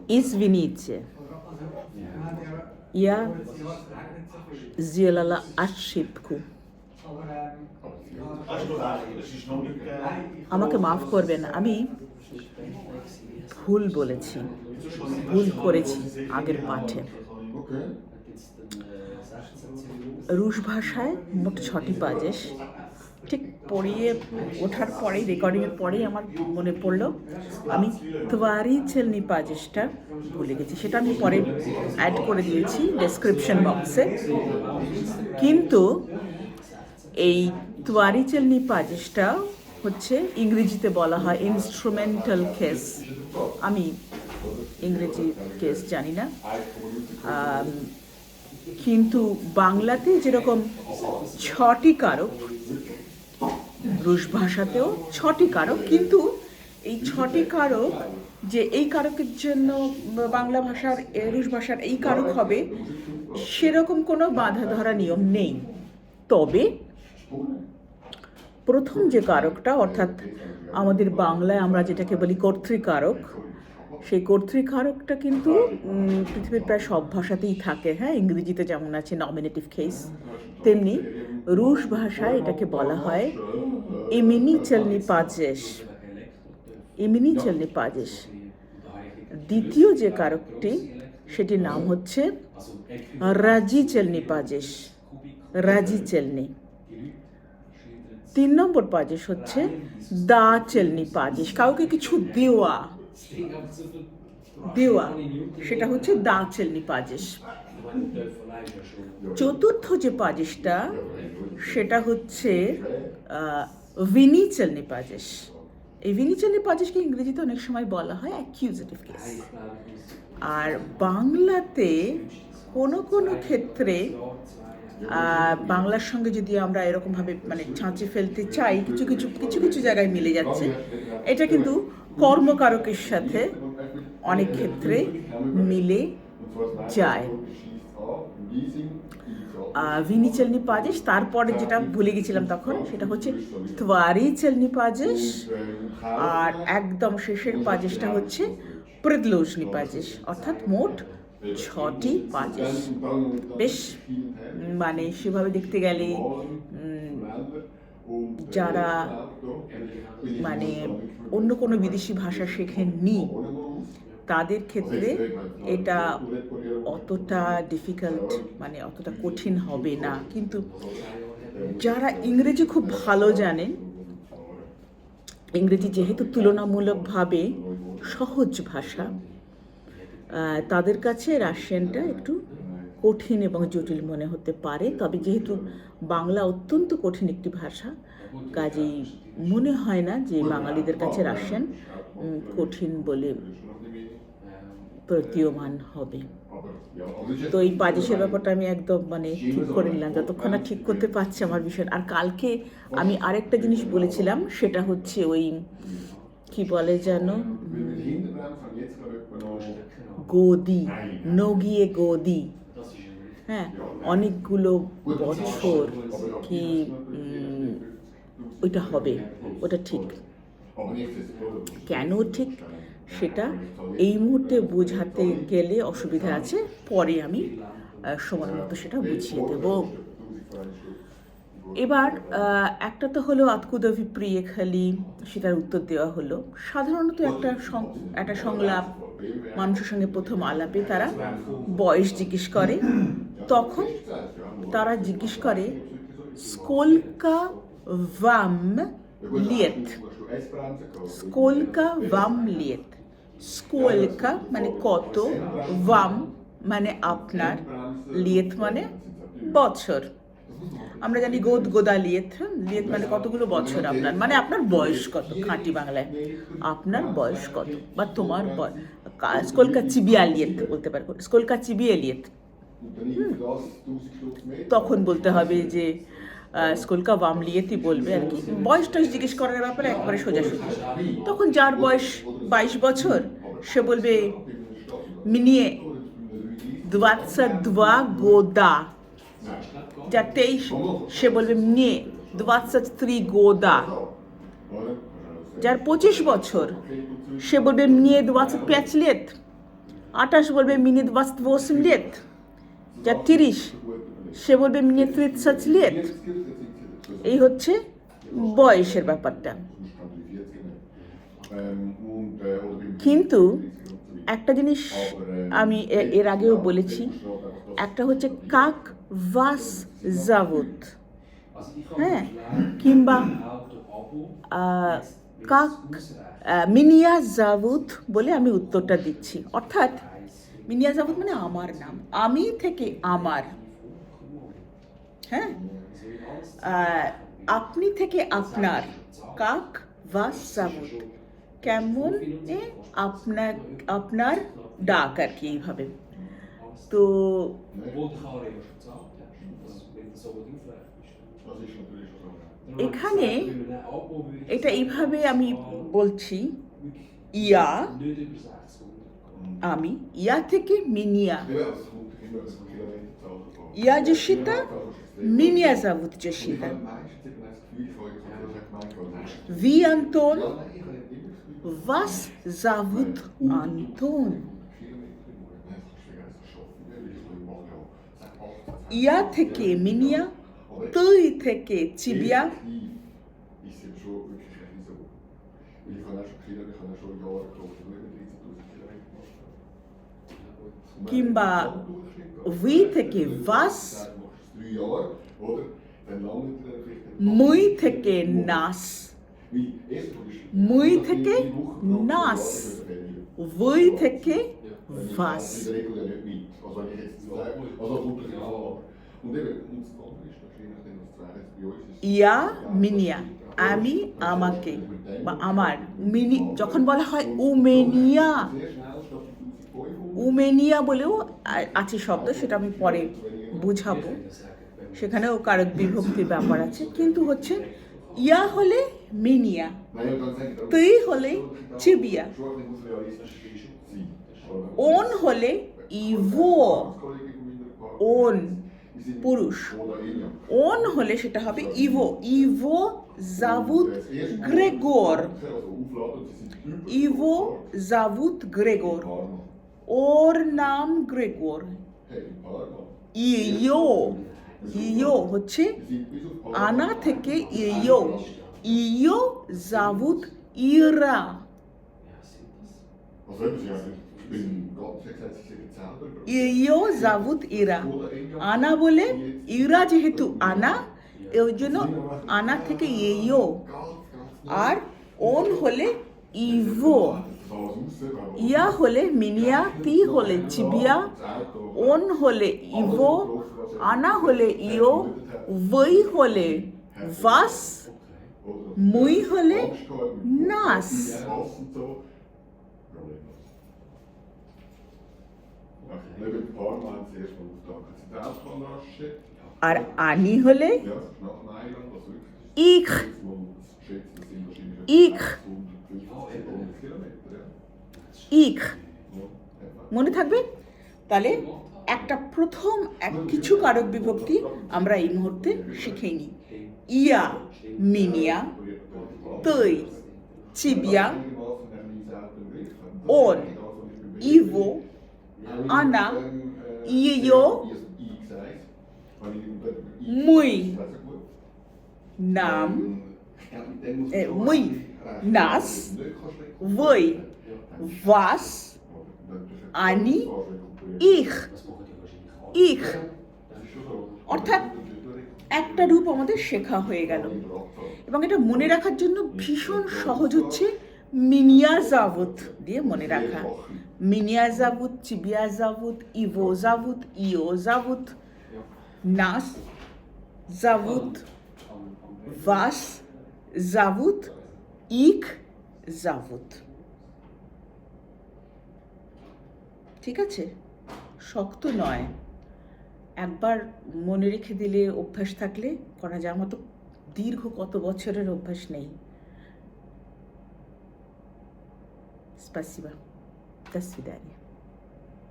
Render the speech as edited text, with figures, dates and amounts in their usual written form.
Извините, я сделала ошибку. আমাকে মাফ করবেন, আমি ভুল বলেছি, ভুল করেছি আগের পাঠে। রুশ ভাষায় মোট 6টি পাজেশ। ঠিক পড়িয়ে ওঠার পরেই, রেকর্ডিংয়ের পরেই আমার মনে পড়লো আমি তোয়ারি চেলনি পাজেশটা ভুলে গেছি। সেটা আমি পরে অ্যাড করে দিয়েছি ডেসক্রিপশন বক্সে। কিন্তু এই তোয়ারি চেলনি পাজেশটা হচ্ছে ইংরেজিতে বলা হয় ইনস্ট্রুমেন্টাল কেস। আমি ইংরেজি কেস জানি না, কিন্তু বাংলাতে যেরকম 6টি কারক, রুশ ভাষাতেও 6টি কারক, কিন্তু এই 6টি কারক যে এই কারকের জন্য বাংলা ভাষার রুশ ভাষার এই কারক হবে সেরকম কোনো বাঁধা ধরা নিয়ম নেই। তবে প্রথম যে কারকটা, অর্থাৎ আমাদের বাংলায় আমরা যেটাকে বলি কর্তৃকারক, সেই কর্তৃকারকটা কিন্তু পৃথিবীর প্রায় সব ভাষাতেই থাকে। হ্যাঁ, ইংরেজিতে যেমন আছে নমিনেটিভ কেস, তেমনি রুশ ভাষায় এটাকে বলা হয় ইমিনি চেলনি পাজেশ। ইমিনি চেলনি পাজেশ। দ্বিতীয় যে কারকটি, সেটির নাম হচ্ছে রাজি চেলনি পাজেশ, রাজি চেলনি। 3 নম্বর পাজেশ হচ্ছে দা চেলনি পাজেশ, কাউকে কিছু দেওয়া, দেওয়া, সেটা হচ্ছে দা চেলনি পাজেশ। চতুর্থ যে পাজেশটা, সেটা হচ্ছে ভিনি চেলনি পাজেশ। এই ভিনি চেলনি পাজেশকে ইংরেজিতে অনেক সময় বলা হয় অ্যাকিউজেটিভ কেস। আর বাংলাতে কোনো কোনো ক্ষেত্রে বাংলার সঙ্গে যদি আমরা এরকমভাবে মানে ছাঁচে ফেলতে চাই, কিছু কিছু কিছু কিছু জায়গায় মিলে যাচ্ছে, এটা কিন্তু কর্মকারকের সাথে অনেক ক্ষেত্রে মিলে যায়। ভিনি চেলনি পাজেশ। তারপরে যেটা ভুলে গেছিলাম তখন, সেটা হচ্ছে তোয়ারি চেলনি পাজেশ। আর একদম শেষের পাজেশটা হচ্ছে প্রেদলোজনি পাজেশ। অর্থাৎ মোট 6টি পাজেশ। বেশ, মানে সেভাবে দেখতে গেলে যারা মানে অন্য কোনো বিদেশি ভাষা শেখেননি তাদের ক্ষেত্রে এটা অতটা ডিফিকাল্ট, মানে অতটা কঠিন হবে না। কিন্তু যারা ইংরেজি খুব ভালো জানেন, ইংরেজি যেহেতু তুলনামূলকভাবে সহজ ভাষা, তাদের কাছে রাশিয়ানটা একটু কঠিন এবং জটিল মনে হতে পারে। তবে যেহেতু বাংলা অত্যন্ত কঠিন একটি ভাষা, কাজেই মনে হয় না যে বাঙালিদের কাছে রাশিয়ান কঠিন বলে প্রতীয়মান হবে। তো এই পাজেশের ব্যাপারটা আমি একদম মানে ঠিক করে নিলাম, যতক্ষণ না ঠিক করতে পারছি আমার বিষয়। আর কালকে আমি আরেকটা জিনিস বলেছিলাম, সেটা হচ্ছে ওই কি বলে যেন, গদি, নগিয়ে গদি। হ্যাঁ, অনেকগুলো বছর কি ওইটা হবে, ওটা ঠিক। কেন ঠিক সেটা এই মুহূর্তে বোঝাতে গেলে অসুবিধা আছে, পরে আমি সময় মতো সেটা বুঝিয়ে দেব। এবার একটা তো হলো আতকুদভি প্রিয়ে খালি, সেটার উত্তর দেওয়া হলো। সাধারণত একটা সংলাপ, মানুষের সঙ্গে প্রথম আলাপে তারা বয়স জিজ্ঞেস করে। তখন তারা জিজ্ঞেস করে স্কোলকা ভাম লিয়েত। স্কোলকা ভাম লিয়েত। স্কোলকা মানে কত, ভাম মানে আপনার, লিয়েত মানে বছর। আমরা জানি গোদ গোদা লিয়েত, লিয়েত মানে কতগুলো বছর আপনার, মানে আপনার বয়স কত, খাঁটি বাংলায় আপনার বয়স কত, বা তোমার স্কোলকা চিবিয়া লিয়েত বলতে পারবো, স্কোলকা চিবিয়ে লিয়েত। তখন বলতে হবে যে স্কোলকা ভাম লিয়েতই বলবে আর কি। বয়স টয়স জিজ্ঞেস করার ব্যাপারে একবারে সোজাসুজি। তখন যার বয়স 22 বছর সে বলবে মিনিয়ে 22 গোদা। যার 23 সে বলবে মিনিয়ে 23 গোদা। যার 25 বছর সে বলবে মিনিয়ে 25 লিয়েত। 28 বলবে মিনিট বাস্ট 28 লেট, যা 30 সে বলবে মিনিট 30 লেট। এই হচ্ছে বয়সের ব্যাপারটা। কিন্তু একটা জিনিস আমি এর আগেও বলেছি, একটা হচ্ছে কাক ভাস জাভুত, হ্যাঁ, কিংবা কাক মিনিয়া জাভুত বলে আমি উত্তরটা দিচ্ছি। অর্থাৎ মিনিয়া জাভুত মানে আমার নাম, আমি থেকে আমার, হ্যাঁ, আপনি থেকে আপনার, কাক ভাস জাভুত, কেমন আপনার আপনার ডাক আর কি, এইভাবে। তো এখানে এটা এইভাবে আমি বলছি, ইয়া আমি, ইয়া থেকে মিনিয়া, ইয়া জশিতা মিনিয়া জাভুত জশিতা, ভি আন্তন was zavut Anton. ইয়া থেকে মিনিয়া, তুই থেকে চিবিয়া, কিংবা ভি থেকে ভাস, মুই থেকে নাস, মুই থেকে নাস, ভুই থেকে ভাস। ইয়া মিনিয়া আমি আমাকে বা আমার, মিনি যখন বলা হয় উমেনিয়া, উমেনিয়া বলেও আছে শব্দ, সেটা আমি পরে বুঝাবো, সেখানেও কারক বিভক্তির ব্যাপার আছে। কিন্তু হচ্ছে ইয়া হলে মিনিয়া, তুই হলে চিবিয়া, ওন হলে ইভো, ওন পুরুষ, ওন হলে সেটা হবে ইভো, ইভো জাভুত গ্রেগর, ইভো জাভুত গ্রেগর, ওর নাম গ্রেগর। ইয়ো, ইয়ো হচ্ছে আনা থেকে ইয়ো, ইয়ো জাভুত ইরা, ইয়ো জাভুত ইরা, আনা বলে ইরা যেহেতু আনা, এর জন্য আনা থেকে ইয়ো, আর ওন হলে ইভো, ইয়া হলে মিনিয়া, তি হলে চিবিয়া, ওন হলে ইভো, আনা হলে ইয়ো, ভই হলে ভাস, মুই হলে নাস। আর আনি হলে ইখ, ইখ, ইখ, মনে থাকবে? তাহলে একটা প্রথম কিছু কারক বিভক্তি আমরা এই মুহূর্তে শিখে নিই। ইয়া মিনিয়া, তুই চিবিয়া, ওন ইভো, আনা ইয়ো, মুই নাম, মুই নাস, ভই ভাস, আনি ইখ, ইখ। অর্থাৎ একটা রূপ আমাদের শেখা হয়ে গেল, এবং এটা মনে রাখার জন্য ভীষণ সহজ হচ্ছে মিনিয়া জাভুত দিয়ে মনে রাখা। মিনিয়া জাভুত, চিবিয়া জাভুত, ইভো জাভুত, ইয়ো জাভুত, নাস জাভুত, ভাস জাভুত, ইখ জাভুত। ঠিক আছে, শক্ত নয়, একবার মনে রেখে দিলে, অভ্যাস থাকলে করা যায়। আমার তো দীর্ঘ কত বছরের অভ্যাস নেই। Спасибо. До свидания.